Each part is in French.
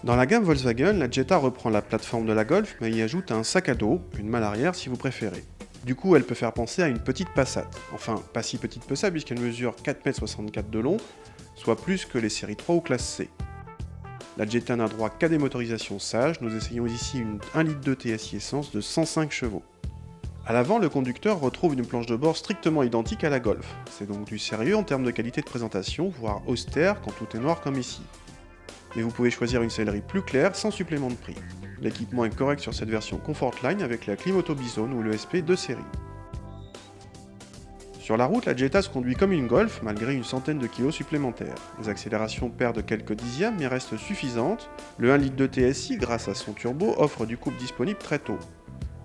Dans la gamme Volkswagen, la Jetta reprend la plateforme de la Golf, mais y ajoute un sac à dos, une malle arrière si vous préférez. Du coup, elle peut faire penser à une petite Passat. Enfin, pas si petite que ça, puisqu'elle mesure 4,64 m de long, soit plus que les séries 3 ou classe C. La Jetta n'a droit qu'à des motorisations sages, nous essayons ici une 1,2 litre TSI essence de 105 chevaux. A l'avant, le conducteur retrouve une planche de bord strictement identique à la Golf. C'est donc du sérieux en termes de qualité de présentation, voire austère quand tout est noir comme ici. Mais vous pouvez choisir une sellerie plus claire sans supplément de prix. L'équipement est correct sur cette version Comfortline avec la clim auto Bizone ou le SP de série. Sur la route, la Jetta se conduit comme une Golf malgré une centaine de kilos supplémentaires. Les accélérations perdent quelques dixièmes mais restent suffisantes. Le 1 litre de TSI, grâce à son turbo, offre du couple disponible très tôt.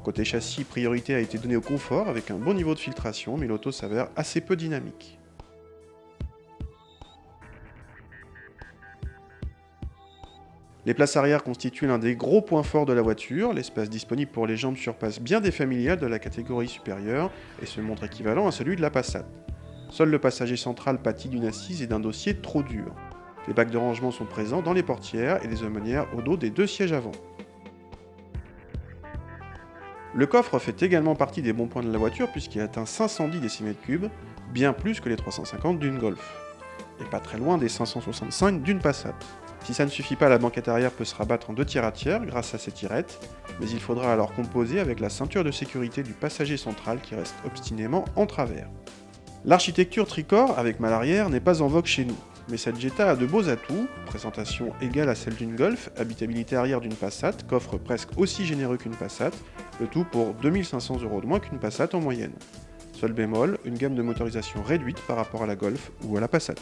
Côté châssis, priorité a été donnée au confort avec un bon niveau de filtration mais l'auto s'avère assez peu dynamique. Les places arrière constituent l'un des gros points forts de la voiture, l'espace disponible pour les jambes surpasse bien des familiales de la catégorie supérieure et se montre équivalent à celui de la Passat. Seul le passager central pâtit d'une assise et d'un dossier trop dur. Les bacs de rangement sont présents dans les portières et les aumônières au dos des deux sièges avant. Le coffre fait également partie des bons points de la voiture puisqu'il atteint 510 décimètres3, bien plus que les 350 d'une Golf, et pas très loin des 565 d'une Passat. Si ça ne suffit pas, la banquette arrière peut se rabattre en 2 tiratières grâce à ces tirettes, mais il faudra alors composer avec la ceinture de sécurité du passager central qui reste obstinément en travers. L'architecture tricorps avec malle arrière n'est pas en vogue chez nous, mais cette Jetta a de beaux atouts, présentation égale à celle d'une Golf, habitabilité arrière d'une Passat, coffre presque aussi généreux qu'une Passat, le tout pour 2 500 € de moins qu'une Passat en moyenne. Seul bémol, une gamme de motorisation réduite par rapport à la Golf ou à la Passat.